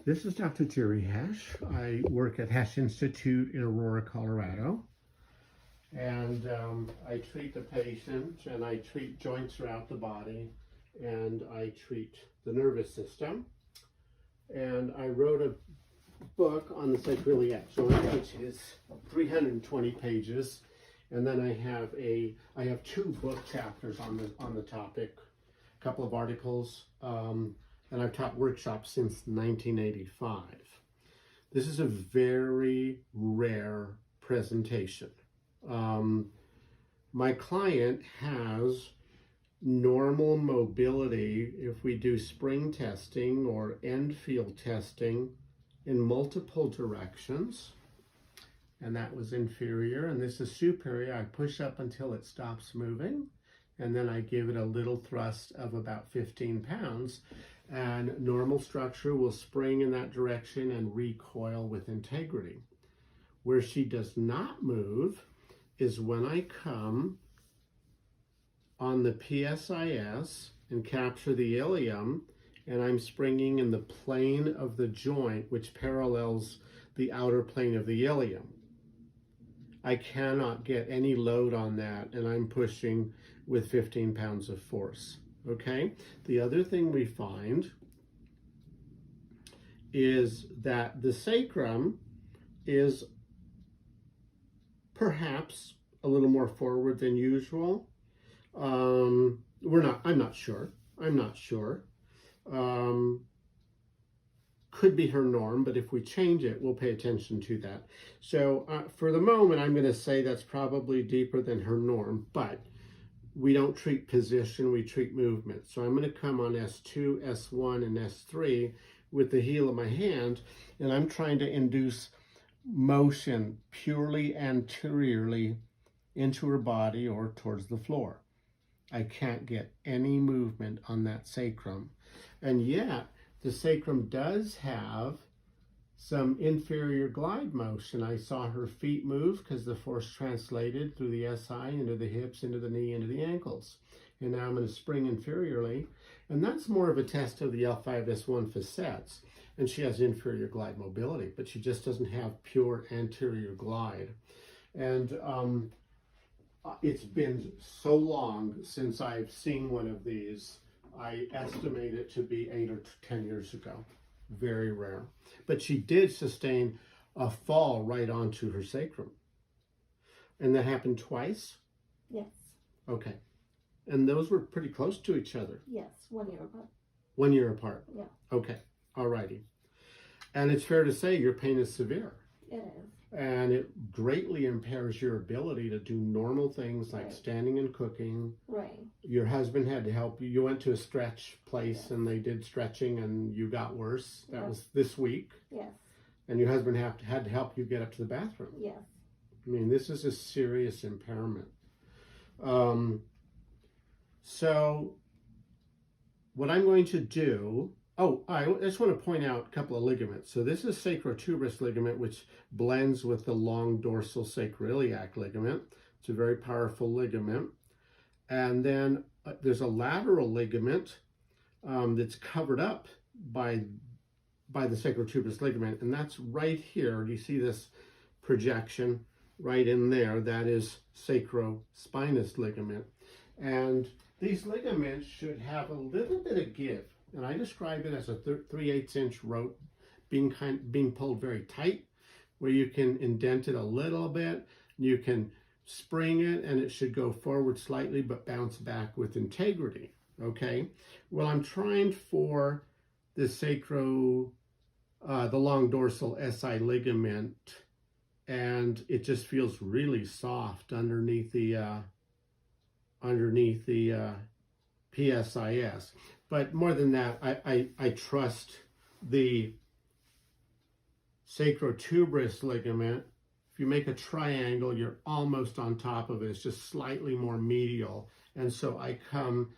This is Dr. Jerry Hesch. I work at Hesch Institute in Aurora, Colorado. And I treat the patient, and I treat joints throughout the body, and I treat the nervous system. And I wrote a book on the sacroiliac joint, which is 320 pages. And then I have two book chapters on the topic, a couple of articles, and I've taught workshops since 1985. This is a very rare presentation. My client has normal mobility if we do spring testing or end field testing in multiple directions. And that was inferior, and this is superior. I push up until it stops moving, and then I give it a little thrust of about 15 pounds, and normal structure will spring in that direction and recoil with integrity. Where she does not move is when I come on the PSIS and capture the ilium, and I'm springing in the plane of the joint, which parallels the outer plane of the ilium. I cannot get any load on that, and I'm pushing with 15 pounds of force, okay? The other thing we find is that the sacrum is perhaps a little more forward than usual. I'm not sure. Could be her norm, but if we change it, we'll pay attention to that. So for the moment, I'm going to say that's probably deeper than her norm, but we don't treat position, we treat movement. So I'm going to come on S2, S1, and S3 with the heel of my hand, and I'm trying to induce motion purely anteriorly into her body or towards the floor. I can't get any movement on that sacrum, and yet the sacrum does have some inferior glide motion. I saw her feet move because the force translated through the SI into the hips, into the knee, into the ankles. And now I'm going to spring inferiorly. And that's more of a test of the L5-S1 facets. And she has inferior glide mobility, but she just doesn't have pure anterior glide. And it's been so long since I've seen one of these. I estimate it to be 8 or 10 years ago. Very rare. But she did sustain a fall right onto her sacrum. And that happened twice? Yes. Okay. And those were pretty close to each other? Yes, 1 year apart. 1 year apart? Yeah. Okay. Alrighty. And it's fair to say your pain is severe. It is. And it greatly impairs your ability to do normal things like standing and cooking. Right. Your husband had to help you. You went to a stretch place and they did stretching and you got worse. That was this week. Yes. And your husband had to help you get up to the bathroom. Yes. I mean, this is a serious impairment. So what I'm going to do, I just want to point out a couple of ligaments. So this is sacrotuberous ligament, which blends with the long dorsal sacroiliac ligament. It's a very powerful ligament. And then there's a lateral ligament that's covered up by the sacrotuberous ligament, and that's right here. Do you see this projection right in there? That is sacrospinous ligament. And these ligaments should have a little bit of give. And I describe it as a 3/8 inch rope being pulled very tight, where you can indent it a little bit. You can spring it, and it should go forward slightly, but bounce back with integrity. Okay. Well, I'm trying for the the long dorsal SI ligament, and it just feels really soft underneath the PSIS. But more than that, I trust the sacrotuberous ligament. If you make a triangle, you're almost on top of it. It's just slightly more medial. And so I come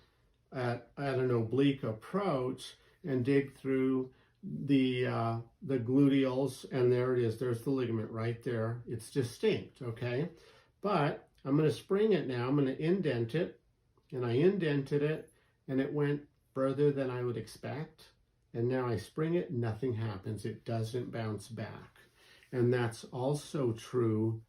at an oblique approach and dig through the gluteals, and there it is. There's the ligament right there. It's distinct, okay? But I'm going to spring it now. I'm going to indent it, and I indented it, and it went further than I would expect. and now I spring it, nothing happens. It doesn't bounce back. And that's also true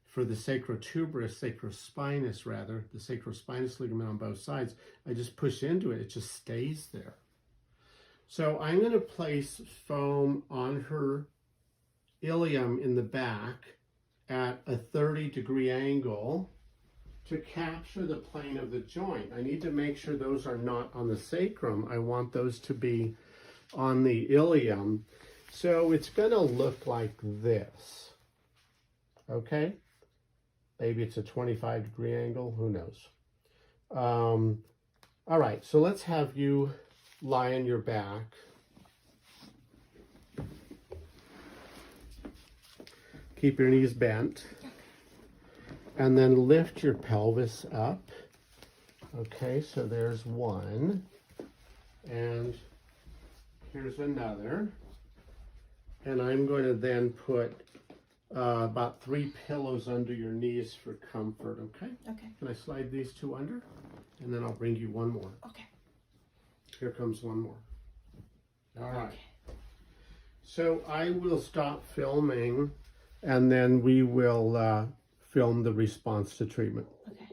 for the sacrospinous rather, the sacrospinous ligament on both sides. I just push into it, it just stays there. So I'm going to place foam on her ilium in the back at a 30-degree angle to capture the plane of the joint. I need to make sure those are not on the sacrum. I want those to be on the ilium. So it's going to look like this. Okay? Maybe it's a 25-degree angle. Who knows? All right, so let's have you lie on your back. Keep your knees bent. And then lift your pelvis up. Okay, so there's one. And here's another. And I'm going to then put about 3 pillows under your knees for comfort, okay? Okay. Can I slide these 2 under? And then I'll bring you one more. Okay. Here comes one more. All right. Okay. So I will stop filming, and then we will film the response to treatment. Okay.